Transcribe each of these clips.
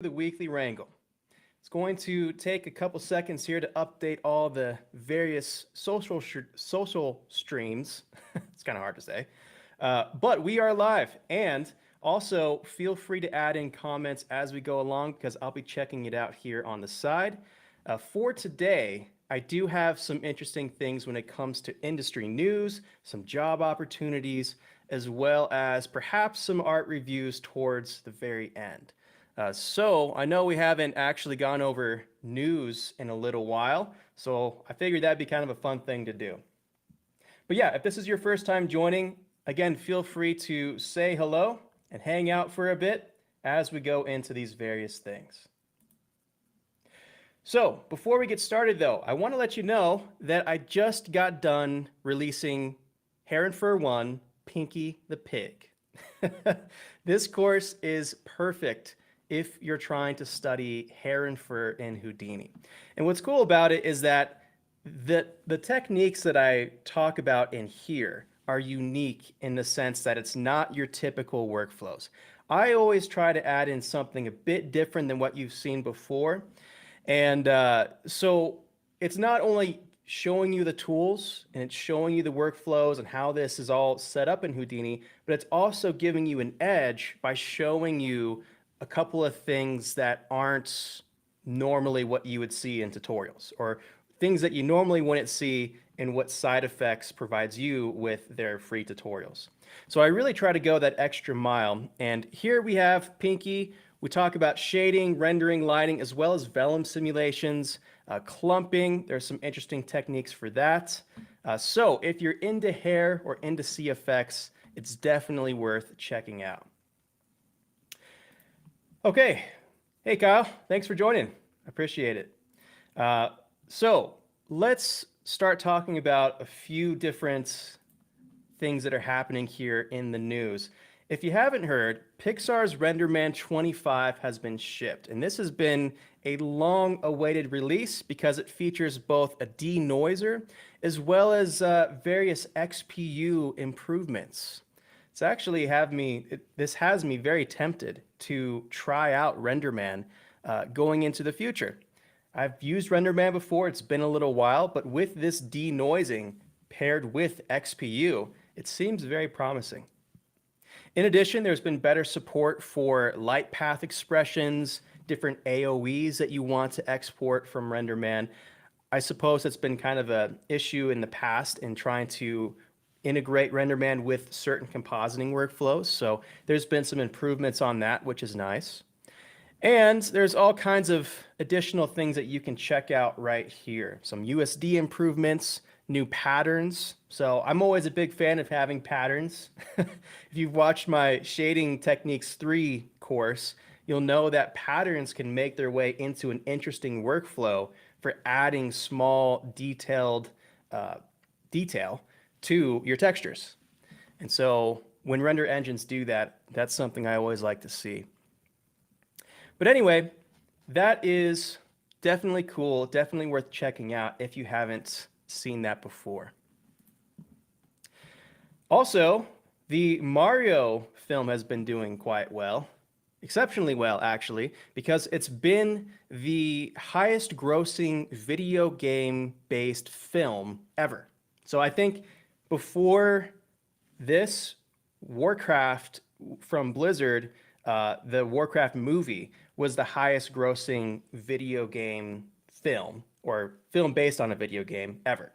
The Weekly Wrangle. It's going to take a couple seconds here to update all the various social streams. It's kind of hard to say. But we are live. And also, feel free to add in comments as we go along because I'll be checking it out here on the side. For today, I do have some interesting things when it comes to industry news, some job opportunities, as well as perhaps some art reviews towards the very end. So I know we haven't actually gone over news in a little while, so I figured that'd be kind of a fun thing to do. But yeah, if this is your first time joining, again, feel free to say hello and hang out for a bit as we go into these various things. So before we get started though, I want to let you know that I just got done releasing Hair and Fur 1, Pinky the Pig. This course is perfect if you're trying to study hair and fur in Houdini. And what's cool about it is that the techniques that I talk about in here are unique in the sense that it's not your typical workflows. I always try to add in something a bit different than what you've seen before. And so it's not only showing you the tools and it's showing you the workflows and how this is all set up in Houdini, but it's also giving you an edge by showing you a couple of things that aren't normally what you would see in tutorials or things that you normally wouldn't see in what Side Effects provides you with their free tutorials. So I really try to go that extra mile. And here we have Pinky. We talk about shading, rendering, lighting, as well as vellum simulations, clumping. There's some interesting techniques for that. So if you're into hair or into CFX, it's definitely worth checking out. Okay. Hey, Kyle. Thanks for joining. I appreciate it. So let's start talking about a few different things that are happening here in the news. If you haven't heard, Pixar's RenderMan 25 has been shipped, and this has been a long-awaited release because it features both a denoiser as well as various XPU improvements. It's actually this has me very tempted to try out RenderMan going into the future. I've used RenderMan before, it's been a little while, but with this denoising paired with XPU, it seems very promising. In addition, there's been better support for light path expressions, different AOEs that you want to export from RenderMan. I suppose it's been kind of an issue in the past in trying to integrate RenderMan with certain compositing workflows. So there's been some improvements on that, which is nice. And there's all kinds of additional things that you can check out right here. Some USD improvements, new patterns. So I'm always a big fan of having patterns. If you've watched my Shading Techniques 3 course, you'll know that patterns can make their way into an interesting workflow for adding small detailed detail to your textures. And so when render engines do that, that's something I always like to see. But anyway, that is definitely cool, definitely worth checking out if you haven't seen that before. Also, the Mario film has been doing quite well, exceptionally well actually, because it's been the highest grossing video game based film ever. So I think before this, Warcraft from Blizzard, the Warcraft movie was the highest grossing video game film or film based on a video game ever.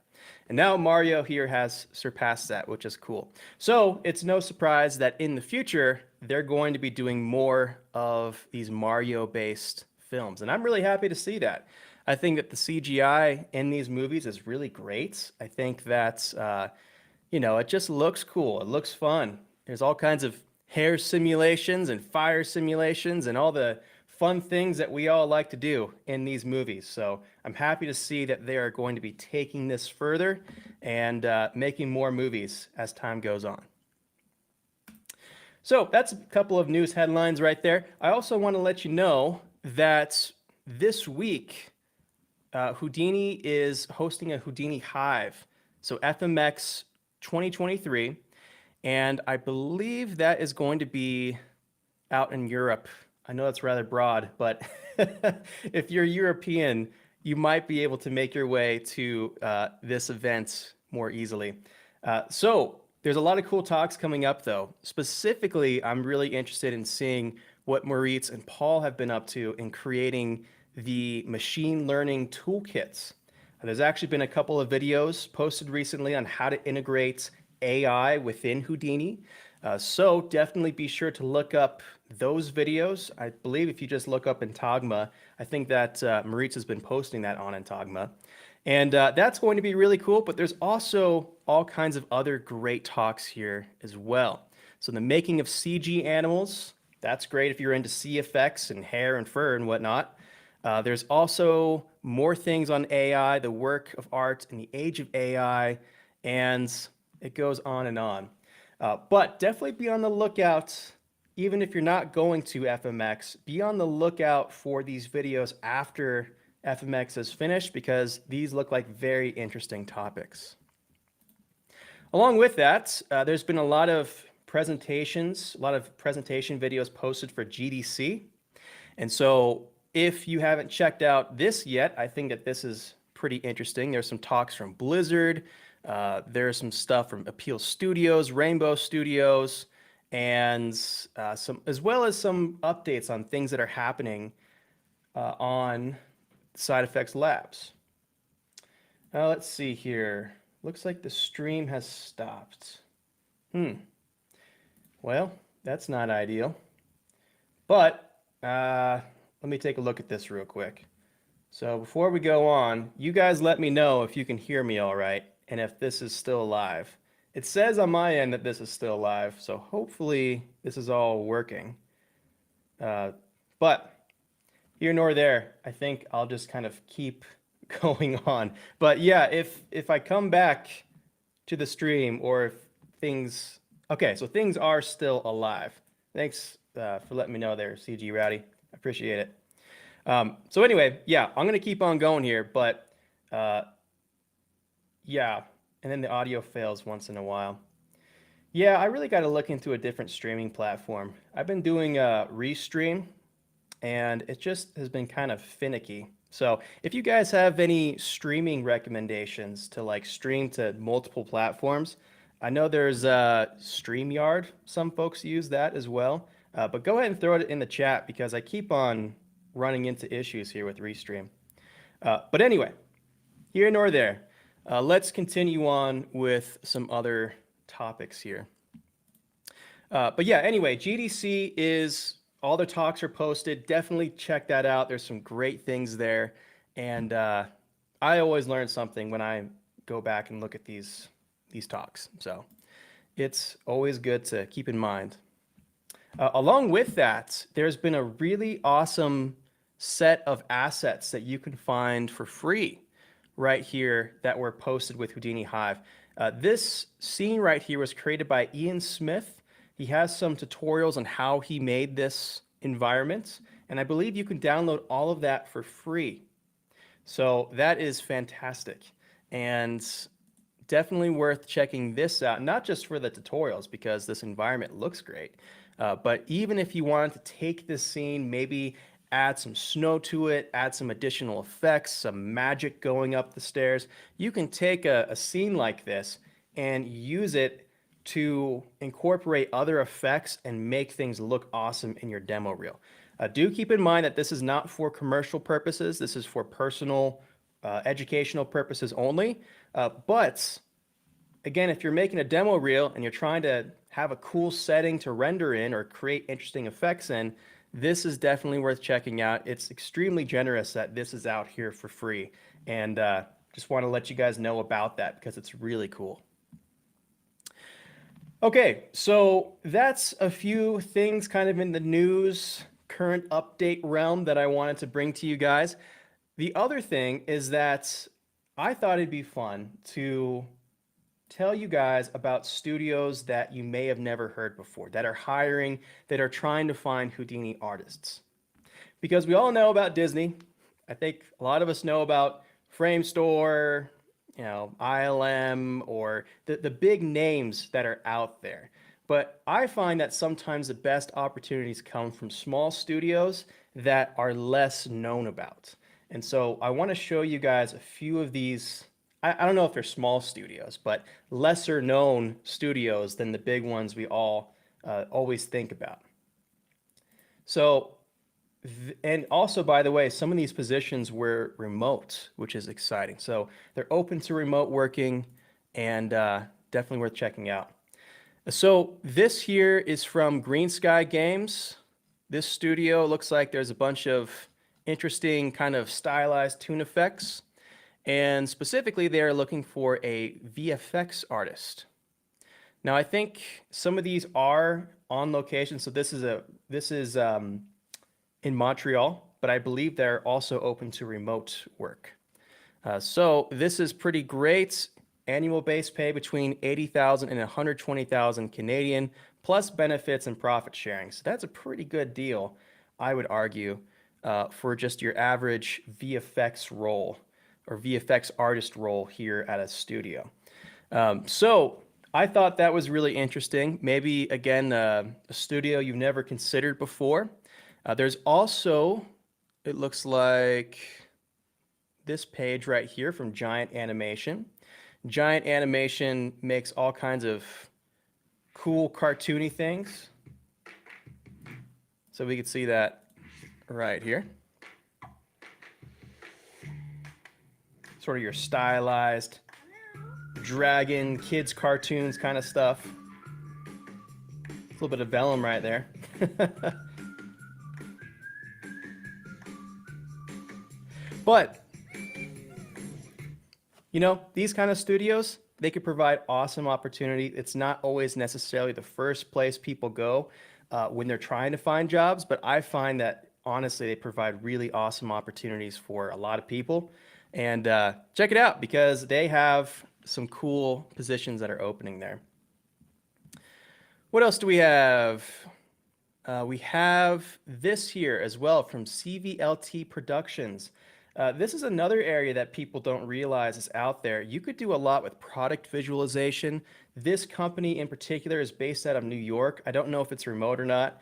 And now Mario here has surpassed that, which is cool. So it's no surprise that in the future, they're going to be doing more of these Mario based films. And I'm really happy to see that. I think that the CGI in these movies is really great. I think that, it just looks cool. It looks fun. There's all kinds of hair simulations and fire simulations and all the fun things that we all like to do in these movies. So I'm happy to see that they are going to be taking this further and making more movies as time goes on. So that's a couple of news headlines right there. I also want to let you know that this week, Houdini is hosting a Houdini Hive. So FMX 2023. And I believe that is going to be out in Europe I know that's rather broad, but if you're European, you might be able to make your way to this event more easily. So there's a lot of cool talks coming up, though. Specifically, I'm really interested in seeing what Moritz and Paul have been up to in creating the machine learning toolkits. There's actually been a couple of videos posted recently on how to integrate AI within Houdini. So definitely be sure to look up those videos. I believe if you just look up Intagma, I think that Moritz has been posting that on Intagma. And that's going to be really cool, but there's also all kinds of other great talks here as well. So the making of CG animals, that's great if you're into CFX and hair and fur and whatnot. There's also more things on AI, the work of art in the age of AI, and it goes on and on. But definitely be on the lookout, even if you're not going to FMX, be on the lookout for these videos after FMX is finished because these look like very interesting topics. Along with that, there's been a lot of presentations, a lot of presentation videos posted for GDC. And so if you haven't checked out this yet, I think that this is pretty interesting. There's some talks from Blizzard. There's some stuff from Appeal Studios, Rainbow Studios, and some, as well as some updates on things that are happening on Side Effects Labs. Let's see here. Looks like the stream has stopped. Well, that's not ideal. But let me take a look at this real quick. So before we go on, you guys let me know if you can hear me all right and if this is still live. It says on my end that this is still live, so hopefully this is all working. But here nor there, I think I'll just kind of keep going on. But yeah, if I come back to the stream or if things... Okay, so things are still alive. Thanks for letting me know there, CG Rowdy. I appreciate it. So anyway, yeah, I'm going to keep on going here, but yeah, and then the audio fails once in a while. Yeah, I really got to look into a different streaming platform. I've been doing Restream, and it just has been kind of finicky. So if you guys have any streaming recommendations to like stream to multiple platforms, I know there's StreamYard. Some folks use that as well. But go ahead and throw it in the chat because I keep on running into issues here with Restream. But anyway, here nor there. Let's continue on with some other topics here. But yeah, anyway, GDC is, all the talks are posted. Definitely check that out. There's some great things there. And I always learn something when I go back and look at these talks. So it's always good to keep in mind. Along with that, there's been a really awesome set of assets that you can find for free right here that were posted with Houdini Hive. This scene right here was created by Ian Smith. He has some tutorials on how he made this environment, and I believe you can download all of that for free. So that is fantastic, and definitely worth checking this out, not just for the tutorials because this environment looks great, but even if you wanted to take this scene, maybe add some snow to it, add some additional effects, some magic going up the stairs, you can take a scene like this and use it to incorporate other effects and make things look awesome in your demo reel. Do keep in mind that this is not for commercial purposes. This is for personal, educational purposes only. But again, if you're making a demo reel and you're trying to have a cool setting to render in or create interesting effects in, this is definitely worth checking out. It's extremely generous that this is out here for free. And just want to let you guys know about that because it's really cool. Okay, so that's a few things kind of in the news, current update realm that I wanted to bring to you guys. The other thing is that I thought it'd be fun to tell you guys about studios that you may have never heard before, that are hiring, that are trying to find Houdini artists. Because we all know about Disney. I think a lot of us know about Framestore, you know, ILM, or the big names that are out there. But I find that sometimes the best opportunities come from small studios that are less known about. And so I want to show you guys a few of these. I don't know if they're small studios, but lesser known studios than the big ones we all always think about. So, and also, by the way, some of these positions were remote, which is exciting. So they're open to remote working and definitely worth checking out. So this here is from Green Sky Games. This studio looks like there's a bunch of interesting kind of stylized tune effects. And specifically, they are looking for a VFX artist. Now, I think some of these are on location. So this is in Montreal, but I believe they're also open to remote work. So this is pretty great. Annual base pay between 80,000 and 120,000 Canadian, plus benefits and profit sharing. So that's a pretty good deal, I would argue, for just your average VFX role or VFX artist role here at a studio. So I thought that was really interesting. Maybe, again, a studio you've never considered before. There's also, it looks like this page right here from Giant Animation. Giant Animation makes all kinds of cool cartoony things. So we can see that right here. Sort of your stylized dragon, kids cartoons kind of stuff. A little bit of vellum right there. But you know, these kind of studios, they could provide awesome opportunity. It's not always necessarily the first place people go when they're trying to find jobs, but I find that honestly, they provide really awesome opportunities for a lot of people. And check it out because they have some cool positions that are opening there. What else do we have? We have this here as well from CVLT Productions. This is another area that people don't realize is out there. You could do a lot with product visualization. This company in particular is based out of New York. I don't know if it's remote or not,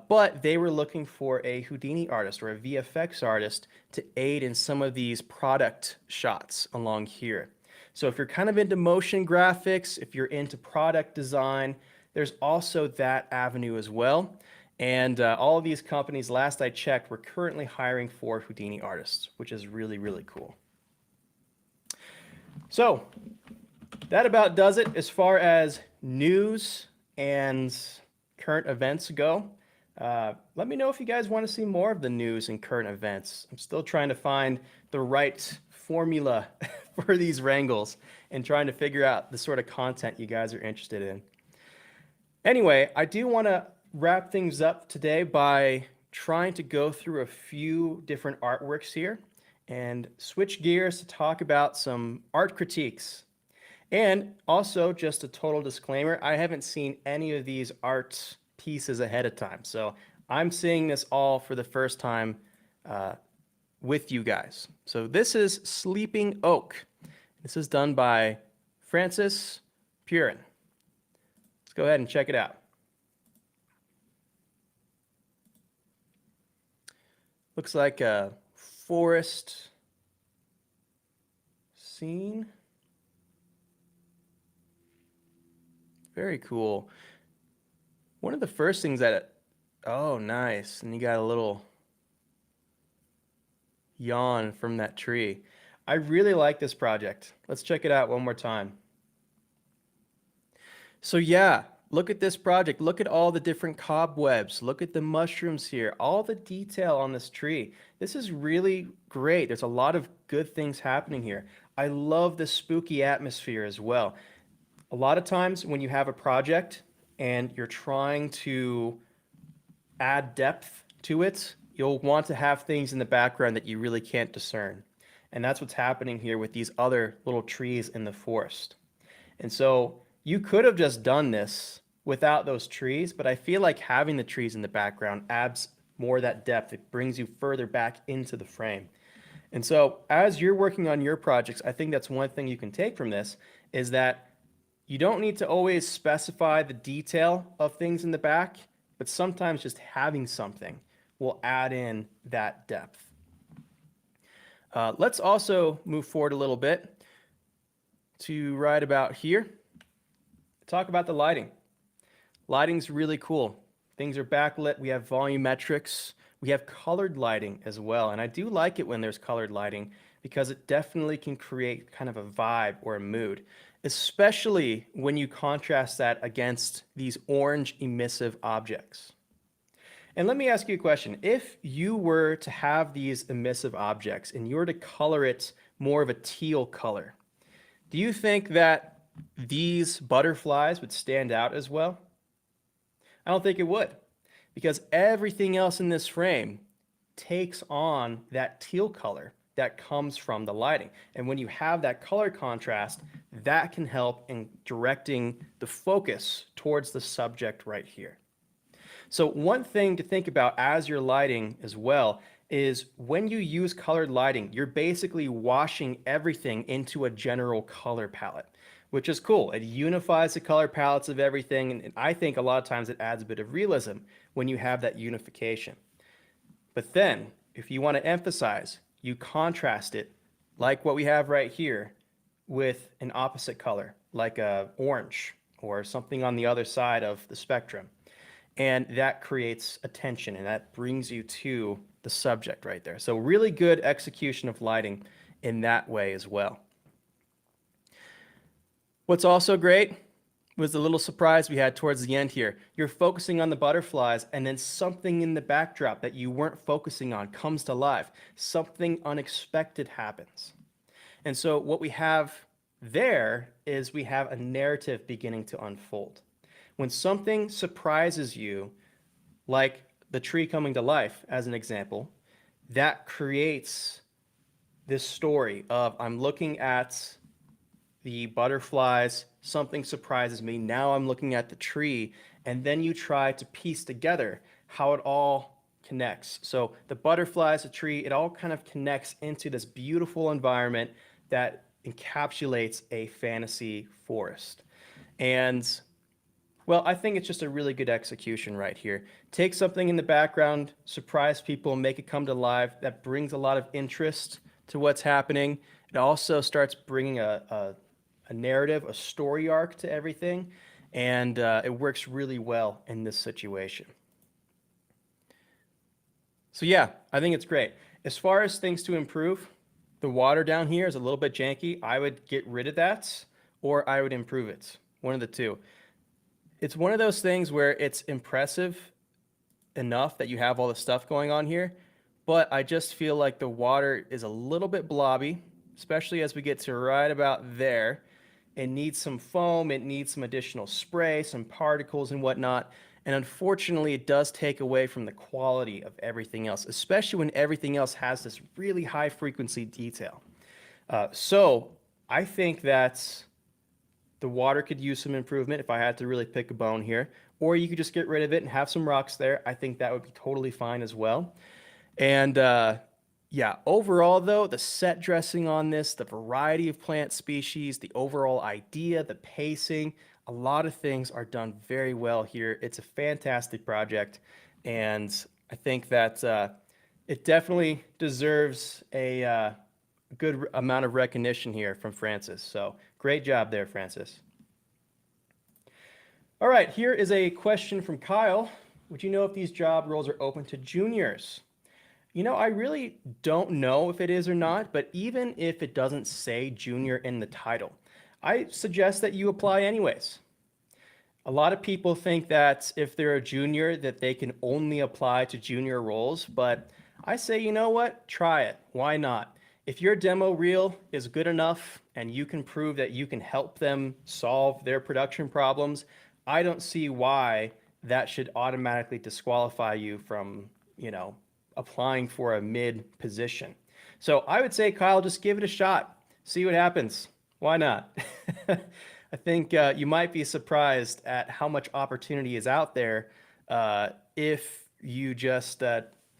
but they were looking for a Houdini artist or a VFX artist to aid in some of these product shots along here. So if you're kind of into motion graphics, if you're into product design, there's also that avenue as well. And all of these companies, last I checked, were currently hiring for Houdini artists, which is really, really cool. So that about does it as far as news and current events go. Let me know if you guys want to see more of the news and current events. I'm still trying to find the right formula for these wrangles and trying to figure out the sort of content you guys are interested in. Anyway, I do want to wrap things up today by trying to go through a few different artworks here and switch gears to talk about some art critiques. And also, just a total disclaimer, I haven't seen any of these art pieces ahead of time. So I'm seeing this all for the first time with you guys. So this is Sleeping Oak. This is done by Francis Purin. Let's go ahead and check it out. Looks like a forest scene. Very cool. One of the first things that, oh, nice. And you got a little yawn from that tree. I really like this project. Let's check it out one more time. So yeah, look at this project. Look at all the different cobwebs. Look at the mushrooms here. All the detail on this tree. This is really great. There's a lot of good things happening here. I love the spooky atmosphere as well. A lot of times when you have a project and you're trying to add depth to it, you'll want to have things in the background that you really can't discern. And that's what's happening here with these other little trees in the forest. And so you could have just done this without those trees, but I feel like having the trees in the background adds more of that depth. It brings you further back into the frame. And so as you're working on your projects, I think that's one thing you can take from this is that you don't need to always specify the detail of things in the back, but sometimes just having something will add in that depth. Let's also move forward a little bit to right about here. Talk about the lighting. Lighting's really cool. Things are backlit. We have volumetrics. We have colored lighting as well. And I do like it when there's colored lighting because it definitely can create kind of a vibe or a mood, especially when you contrast that against these orange emissive objects. And let me ask you a question. If you were to have these emissive objects and you were to color it more of a teal color, do you think that these butterflies would stand out as well? I don't think it would, because everything else in this frame takes on that teal color that comes from the lighting. And when you have that color contrast, that can help in directing the focus towards the subject right here. So one thing to think about as you're lighting as well is when you use colored lighting, you're basically washing everything into a general color palette, which is cool. It unifies the color palettes of everything, and I think a lot of times it adds a bit of realism when you have that unification. But then, if you want to emphasize, you contrast it like what we have right here with an opposite color, like a orange or something on the other side of the spectrum. And that creates attention, and that brings you to the subject right there. So really good execution of lighting in that way as well. What's also great was the little surprise we had towards the end here. You're focusing on the butterflies, and then something in the backdrop that you weren't focusing on comes to life. Something unexpected happens. And so what we have there is we have a narrative beginning to unfold. When something surprises you, like the tree coming to life, as an example, that creates this story of I'm looking at the butterflies, something surprises me, now I'm looking at the tree, and then you try to piece together how it all connects. So the butterflies, the tree, it all kind of connects into this beautiful environment that encapsulates a fantasy forest. And well, I think it's just a really good execution right here. Take something in the background, surprise people, make it come to life. That brings a lot of interest to what's happening. It also starts bringing a narrative, a story arc to everything, and it works really well in this situation. So yeah, I think it's great. As far as things to improve, the water down here is a little bit janky. I would get rid of that, or I would improve it. One of the two. It's one of those things where it's impressive enough that you have all the stuff going on here, but I just feel like the water is a little bit blobby, especially as we get to right about there. It needs some foam, it needs some additional spray, some particles and whatnot, and unfortunately it does take away from the quality of everything else, especially when everything else has this really high frequency detail. So I think that the water could use some improvement if I had to really pick a bone here, or you could just get rid of it and have some rocks there. I think that would be totally fine as well. And yeah, overall though, the set dressing on this, the variety of plant species, the overall idea, the pacing, a lot of things are done very well here. It's a fantastic project, and I think that it definitely deserves a good amount of recognition here from Francis. So great job there, Francis. All right, here is a question from Kyle. Would you know if these job roles are open to juniors? You know, I really don't know if it is or not, but even if it doesn't say junior in the title, I suggest that you apply anyways. A lot of people think that if they're a junior that they can only apply to junior roles, but I say, you know what? Try it. Why not? If your demo reel is good enough and you can prove that you can help them solve their production problems, I don't see why that should automatically disqualify you from, applying for a mid position. So I would say, Kyle, just give it a shot. See what happens. Why not? I think you might be surprised at how much opportunity is out there if you just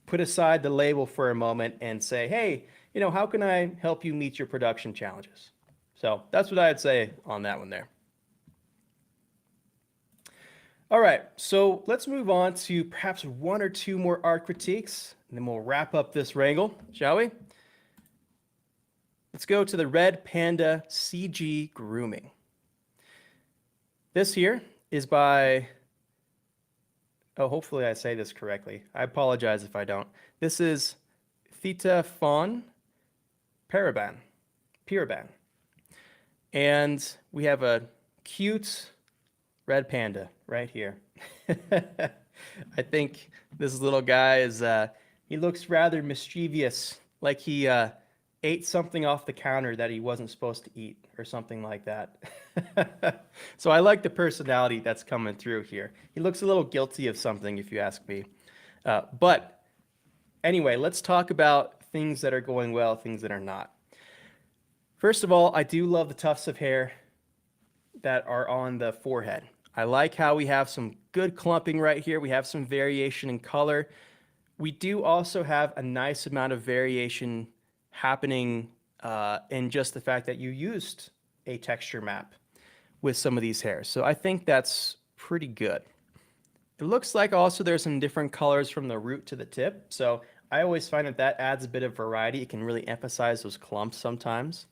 put aside the label for a moment and say, hey, how can I help you meet your production challenges? So that's what I'd say on that one there. All right, so let's move on to perhaps one or two more art critiques, and then we'll wrap up this wrangle, shall we? Let's go to the Red Panda CG Grooming. This here is by, oh, hopefully I say this correctly. I apologize if I don't. This is Theta Fawn Paraban. And we have a cute red panda right here. I think this little guy is, he looks rather mischievous, like he ate something off the counter that he wasn't supposed to eat or something like that. So I like the personality that's coming through here. He looks a little guilty of something, if you ask me. But anyway, let's talk about things that are going well, things that are not. First of all, I do love the tufts of hair that are on the forehead. I like how we have some good clumping right here. We have some variation in color. We do also have a nice amount of variation happening in just the fact that you used a texture map with some of these hairs. So I think that's pretty good. It looks like also there's some different colors from the root to the tip. So I always find that that adds a bit of variety. It can really emphasize those clumps sometimes.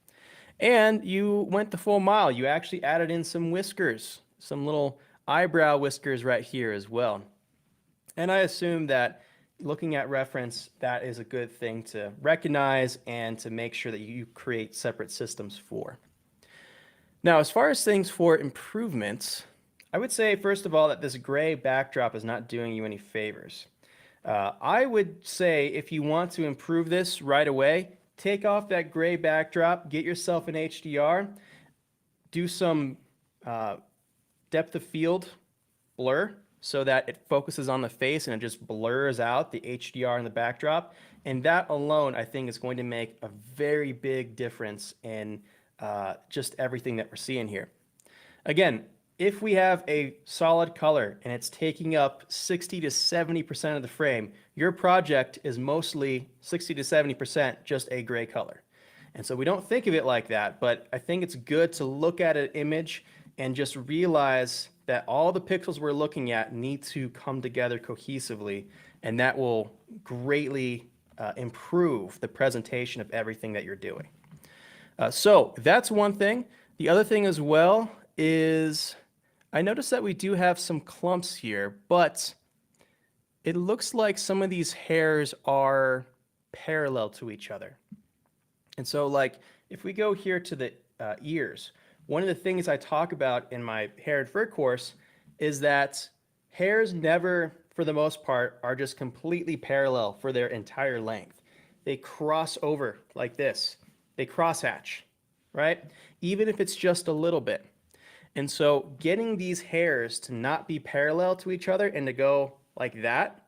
And you went the full mile. You actually added in some whiskers, some little eyebrow whiskers right here as well. And I assume that looking at reference, that is a good thing to recognize and to make sure that you create separate systems for. Now, as far as things for improvements, I would say, first of all, that this gray backdrop is not doing you any favors. I would say if you want to improve this right away, take off that gray backdrop, get yourself an HDR, do some depth of field blur so that it focuses on the face and it just blurs out the HDR in the backdrop. And that alone, I think, is going to make a very big difference in just everything that we're seeing here. Again, if we have a solid color and it's taking up 60 to 70% of the frame, your project is mostly 60 to 70% just a gray color. And so we don't think of it like that, but I think it's good to look at an image and just realize that all the pixels we're looking at need to come together cohesively, and that will greatly improve the presentation of everything that you're doing. So that's one thing. The other thing as well is I noticed that we do have some clumps here, but it looks like some of these hairs are parallel to each other. And so like if we go here to the ears, one of the things I talk about in my hair and fur course is that hairs never, for the most part, are just completely parallel for their entire length. They cross over like this. They crosshatch, right? Even if it's just a little bit. And so getting these hairs to not be parallel to each other and to go like that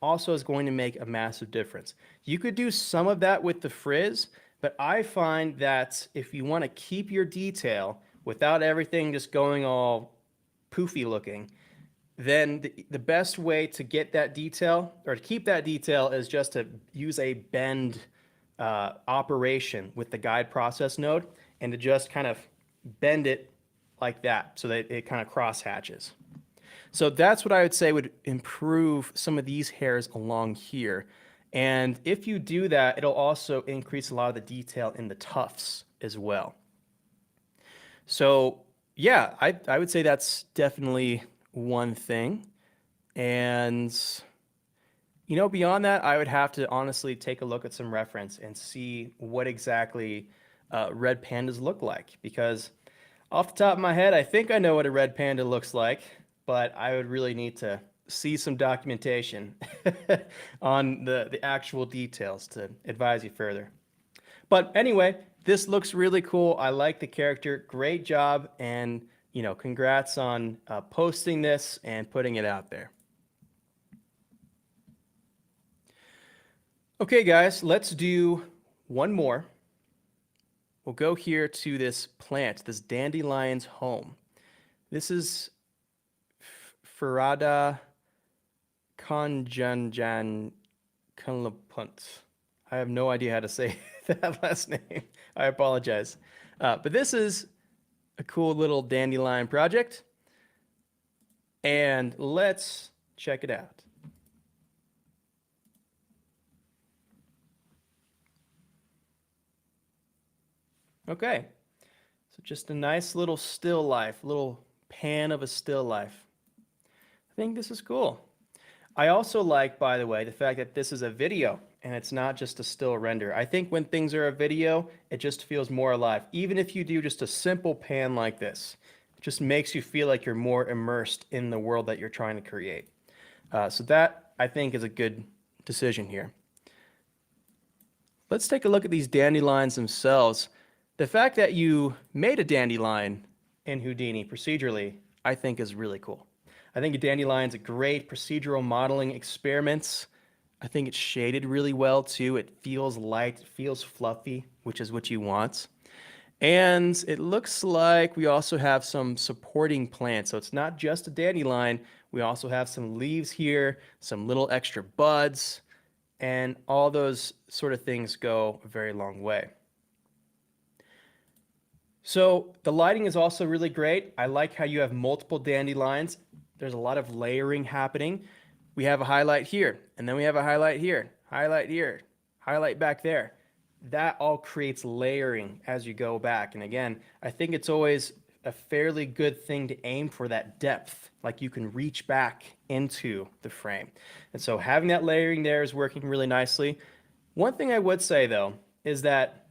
also is going to make a massive difference. You could do some of that with the frizz, but I find that if you want to keep your detail without everything just going all poofy looking, then the best way to get that detail or to keep that detail is just to use a bend operation with the guide process node and to just kind of bend it like that so that it kind of cross hatches. So that's what I would say would improve some of these hairs along here. And if you do that, it'll also increase a lot of the detail in the tufts as well. So yeah, I would say that's definitely one thing. And you know, beyond that, I would have to honestly take a look at some reference and see what exactly red pandas look like, because off the top of my head, I think I know what a red panda looks like, but I would really need to see some documentation on the actual details to advise you further. But anyway, this looks really cool. I like the character. Great job. And, you know, congrats on posting this and putting it out there. Okay, guys, let's do one more. We'll go here to this plant, this dandelion's home. This is Ferrada Conjanjan Kunlapunt. I have no idea how to say that last name. I apologize. But this is a cool little dandelion project. and let's check it out. Okay, so just a nice little still life, little pan of a still life. I think this is cool. I also like, by the way, the fact that this is a video and it's not just a still render. I think when things are a video, it just feels more alive. Even if you do just a simple pan like this, it just makes you feel like you're more immersed in the world that you're trying to create. So that, I think, is a good decision here. Let's take a look at these dandelions themselves. The fact that you made a dandelion in Houdini procedurally, I think is really cool. I think a dandelion's a great procedural modeling experiment. I think it's shaded really well too. It feels light, it feels fluffy, which is what you want. And it looks like we also have some supporting plants. So it's not just a dandelion. We also have some leaves here, some little extra buds, and all those sort of things go a very long way. So the lighting is also really great. I like how you have multiple dandelions. There's a lot of layering happening. We have a highlight here, and then we have a highlight here, highlight back there. That all creates layering as you go back. And again, I think it's always a fairly good thing to aim for that depth, like you can reach back into the frame. And so having that layering there is working really nicely. One thing I would say though, is that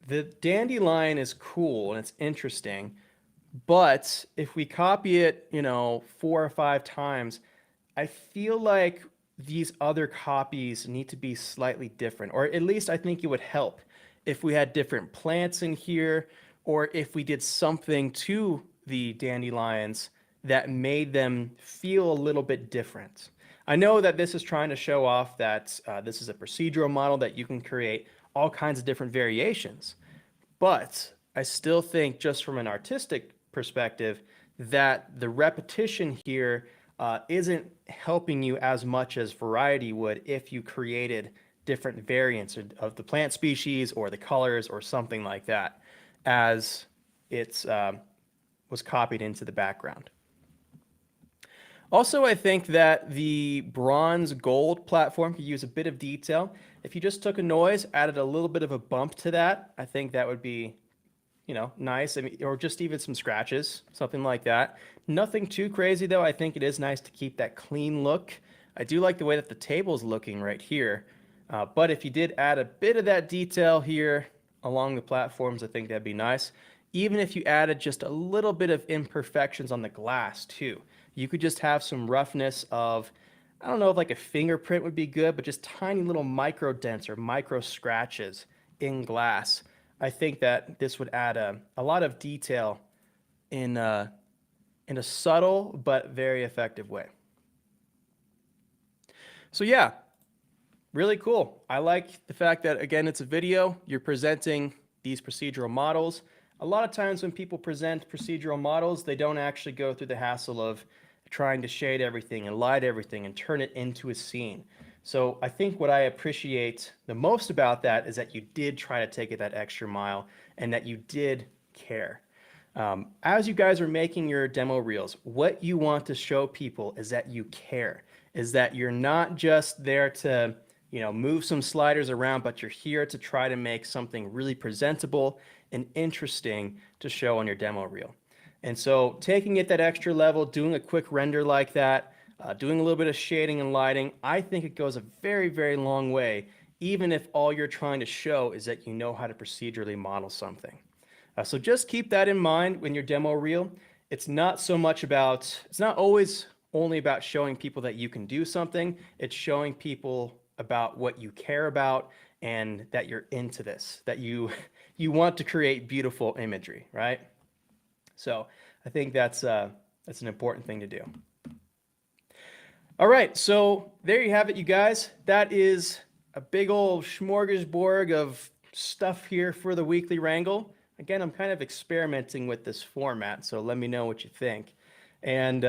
the dandelion is cool and it's interesting, but if we copy it, 4 or 5 times, I feel like these other copies need to be slightly different, or at least I think it would help if we had different plants in here, or if we did something to the dandelions that made them feel a little bit different. I know that this is trying to show off that this is a procedural model that you can create all kinds of different variations, but I still think just from an artistic perspective that the repetition here isn't helping you as much as variety would if you created different variants of the plant species or the colors or something like that as it was copied into the background. Also, I think that the bronze gold platform could use a bit of detail. If you just took a noise, added a little bit of a bump to that, I think that would be nice. I mean, or just even some scratches, something like that. Nothing too crazy though. I think it is nice to keep that clean look. I do like the way that the table's looking right here. But if you did add a bit of that detail here along the platforms, I think that'd be nice. Even if you added just a little bit of imperfections on the glass too. You could just have some roughness of, I don't know if like a fingerprint would be good, but just tiny little micro dents or micro scratches in glass. I think that this would add a lot of detail in a subtle but very effective way. So yeah, really cool. I like the fact that, again, it's a video. You're presenting these procedural models. A lot of times when people present procedural models, they don't actually go through the hassle of trying to shade everything and light everything and turn it into a scene. So I think what I appreciate the most about that is that you did try to take it that extra mile and that you did care. As you guys are making your demo reels, what you want to show people is that you care, is that you're not just there to, move some sliders around, but you're here to try to make something really presentable and interesting to show on your demo reel. And so taking it that extra level, doing a quick render like that, doing a little bit of shading and lighting, I think it goes a very, very long way, even if all you're trying to show is that you know how to procedurally model something. So just keep that in mind when your demo reel. It's not always only about showing people that you can do something. It's showing people about what you care about and that you're into this, that you want to create beautiful imagery, right? So I think that's an important thing to do. All right, so there you have it, you guys. That is a big old smorgasbord of stuff here for the Weekly Wrangle. Again, I'm kind of experimenting with this format, so let me know what you think. And,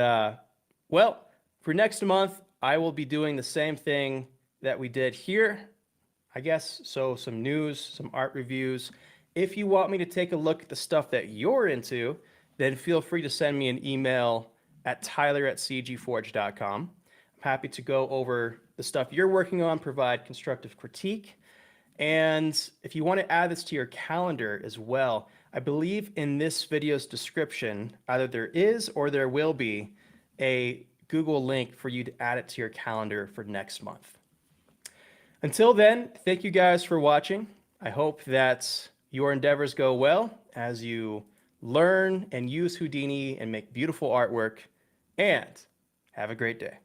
well, for next month, I will be doing the same thing that we did here, I guess. So some news, some art reviews. If you want me to take a look at the stuff that you're into, then feel free to send me an email at tyler@cgforge.com. I'm happy to go over the stuff you're working on, provide constructive critique. And if you want to add this to your calendar as well, I believe in this video's description, either there is or there will be a Google link for you to add it to your calendar for next month. Until then, thank you guys for watching. I hope that your endeavors go well as you learn and use Houdini and make beautiful artwork, and have a great day.